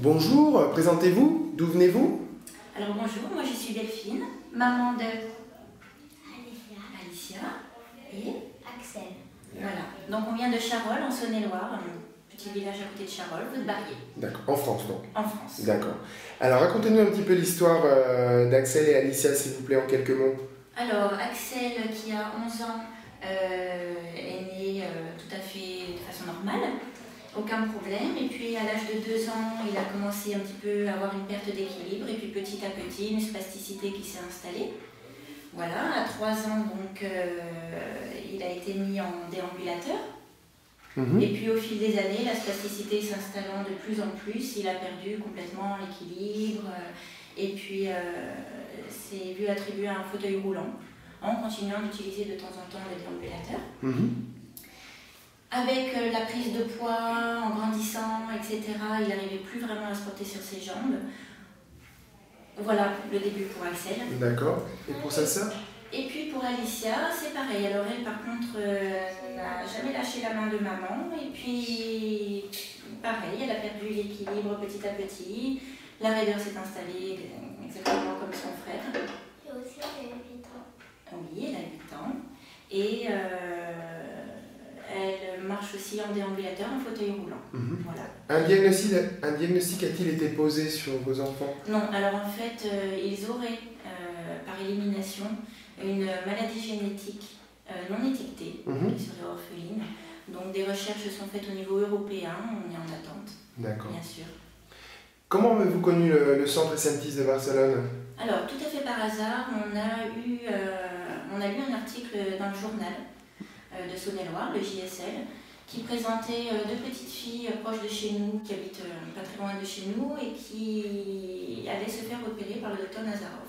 Bonjour, présentez-vous, d'où venez-vous? Alors bonjour, moi je suis Delphine, maman de Alicia et Axel. voilà. Donc on vient de Charolles en Saône-et-Loire, un petit village à côté de Charolles, Vaude-Barrier. D'accord, en France donc. En France. D'accord. Alors racontez-nous un petit peu l'histoire d'Axel et Alicia, s'il vous plaît, en quelques mots. Alors Axel qui a 11 ans est né tout à fait de façon normale, aucun problème. Et puis à l'âge de 2 ans, il a commencé un petit peu à avoir une perte d'équilibre et puis petit à petit une spasticité qui s'est installée. Voilà, à 3 ans donc il a été mis en déambulateur. Et puis au fil des années, la spasticité s'installant de plus en plus, il a perdu complètement l'équilibre et puis s'est vu attribuer un fauteuil roulant en continuant d'utiliser de temps en temps le déambulateur. Avec la prise de poids, en grandissant, etc., il n'arrivait plus vraiment à se porter sur ses jambes. Voilà le début pour Axel. D'accord. Et pour sa sœur? Et puis pour Alicia, c'est pareil. Alors elle, par contre, n'a jamais lâché la main de maman. Et puis, pareil, elle a perdu l'équilibre petit à petit. La raideur s'est installée exactement comme son frère. Et aussi, elle a 8 ans. Oui, elle a 8 ans. Et elle marche aussi en déambulateur, en fauteuil roulant. Voilà. Un diagnostic a-t-il été posé sur vos enfants? Non, alors en fait, ils auraient, par élimination, une maladie génétique non étiquetée, qui serait orpheline. Donc des recherches sont faites au niveau européen, on est en attente, D'accord. bien sûr. Comment avez-vous connu le centre Essentis de Barcelone? Alors, tout à fait par hasard, on a lu un article dans le journal de Saône-et-Loire, le JSL, qui présentait 2 petites filles proches de chez nous, qui habitent pas très loin de chez nous, et qui allaient se faire opérer par le docteur Nazarov.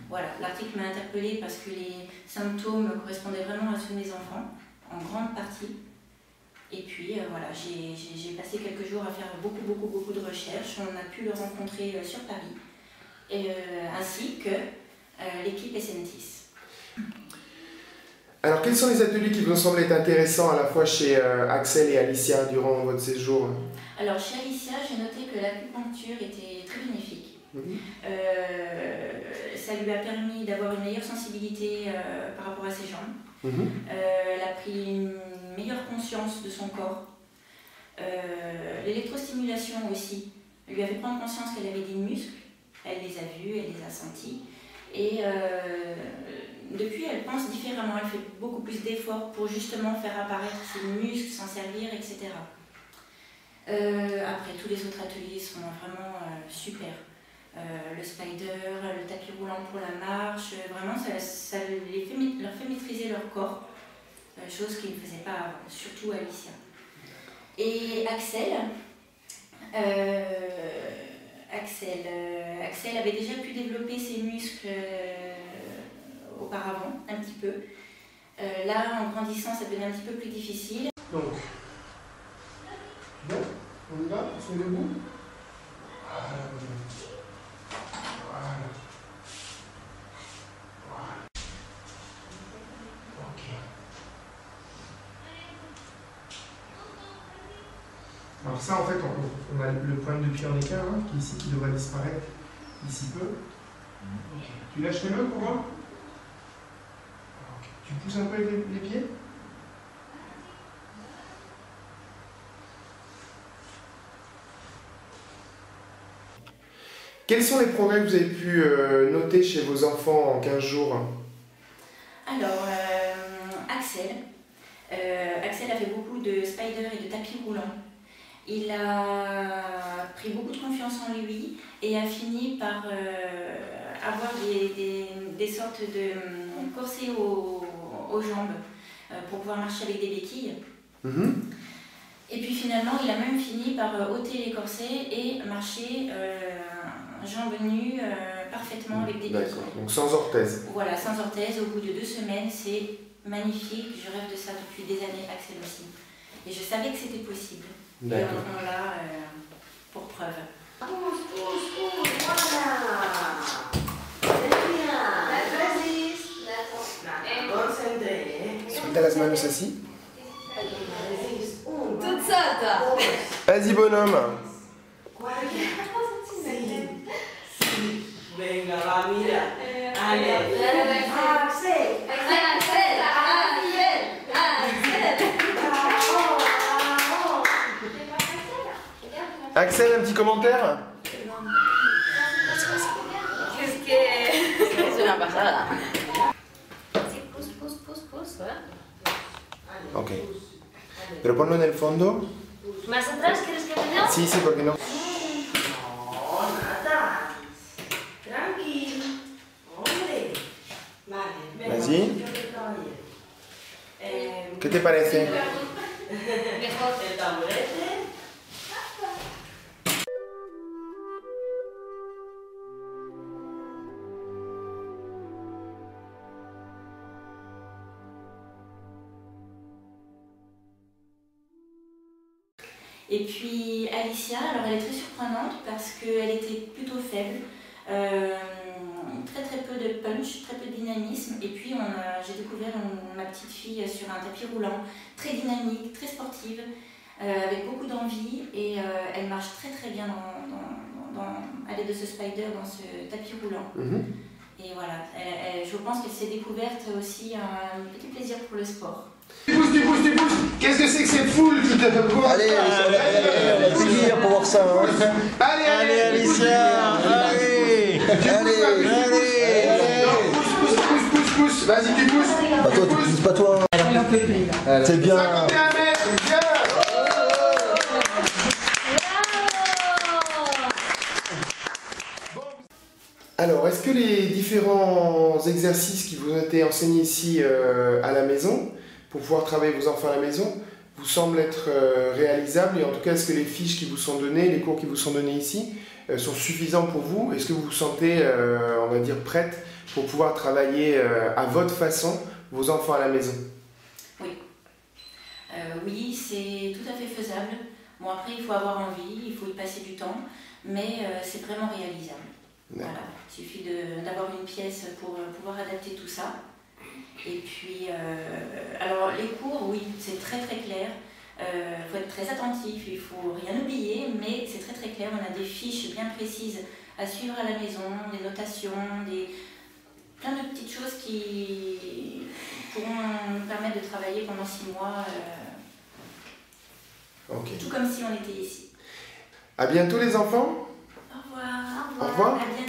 Voilà, l'article m'a interpellée parce que les symptômes correspondaient vraiment à ceux de mes enfants, en grande partie. Et puis voilà, j'ai passé quelques jours à faire beaucoup de recherches. On a pu le rencontrer sur Paris, ainsi que l'équipe Essentis. Alors quels sont les ateliers qui vous ont semblé être intéressants à la fois chez Axel et Alicia durant votre séjour? Alors chez Alicia, j'ai noté que l'acupuncture était très bénéfique. Ça lui a permis d'avoir une meilleure sensibilité par rapport à ses jambes. Elle a pris une meilleure conscience de son corps. L'électrostimulation aussi lui a fait prendre conscience qu'elle avait des muscles. Elle les a vus, elle les a sentis. Et depuis, elle pense différemment. Elle fait beaucoup plus d'efforts pour justement faire apparaître ses muscles, s'en servir, etc. Après, tous les autres ateliers sont vraiment super. Le spider, le tapis roulant pour la marche, vraiment ça leur fait maîtriser leur corps, chose qu'ils ne faisaient pas avant, surtout Alicia. Et Axel avait déjà pu développer ses muscles auparavant, un petit peu. Là, en grandissant, ça devenait un petit peu plus difficile. Donc, bon, on y va, on se met debout. Alors ça, en fait, on a le point de pied en équerre, hein, qui est ici, qui devrait disparaître d'ici peu. Tu lâches les mains pour voir? Tu pousses un peu les pieds? Quels sont les progrès que vous avez pu noter chez vos enfants en 15 jours? Alors, Axel a fait beaucoup de spider et de tapis roulants. Il a pris beaucoup de confiance en lui et a fini par avoir des sortes de corsets aux jambes pour pouvoir marcher avec des béquilles. Et puis finalement, il a même fini par ôter les corsets et marcher jambes nues parfaitement avec des béquilles. D'accord, donc sans orthèse. Voilà, sans orthèse, au bout de 2 semaines, c'est magnifique. Je rêve de ça depuis des années, Axel aussi. Et je savais que c'était possible. Et on l'a pour preuve. Suelta las manos así. Toute ça, Vas-y, bonhomme. Venga, va, mira. Ale. Axel, un petit commentaire? Es que es una pasada. Sí, pus, ¿verdad? Ok. Pero ponlo en el fondo. ¿Más atrás quieres que vaya? Sí, sí, porque no. No, nada. Tranquilo. Hombre. Vale, venga. Vas-y. Yo creo caballero. ¿Qué te parece? Mejor. El taburete. Et puis Alicia, alors elle est très surprenante parce qu'elle était plutôt faible, très peu de punch, très peu de dynamisme. Et puis j'ai découvert ma petite fille sur un tapis roulant, très dynamique, très sportive, avec beaucoup d'envie, et elle marche très bien à l'aide de ce spider dans ce tapis roulant. Et voilà, je pense qu'elle s'est découverte aussi un petit plaisir pour le sport. Tu pousses. Qu'est-ce que c'est que cette foule qui te voit? Allez, on va courir pour voir ça. Hein. Allez, Alicia, allez. Pousse. Vas-y, tu pousses. Bah toi, tu pousses pas toi. C'est bien. 51 mètres, bien. Alors, est-ce que les différents exercices qui vous ont été enseignés ici à la maison, pour pouvoir travailler vos enfants à la maison, vous semblent être réalisables? Et en tout cas, est-ce que les fiches qui vous sont données, les cours qui vous sont donnés ici, sont suffisants pour vous? Est-ce que vous vous sentez, on va dire, prête pour pouvoir travailler à votre façon vos enfants à la maison? Oui. Oui, c'est tout à fait faisable. Bon, après, il faut avoir envie, il faut y passer du temps, mais c'est vraiment réalisable. Voilà. Il suffit d'avoir une pièce pour pouvoir adapter tout ça. Et puis, alors les cours, oui, c'est très clair. Il faut être très attentif, il ne faut rien oublier, mais c'est très clair. On a des fiches bien précises à suivre à la maison, des notations, plein de petites choses qui pourront nous permettre de travailler pendant 6 mois, Ok. tout comme si on était ici. À bientôt les enfants. Au revoir. Au revoir. À bientôt.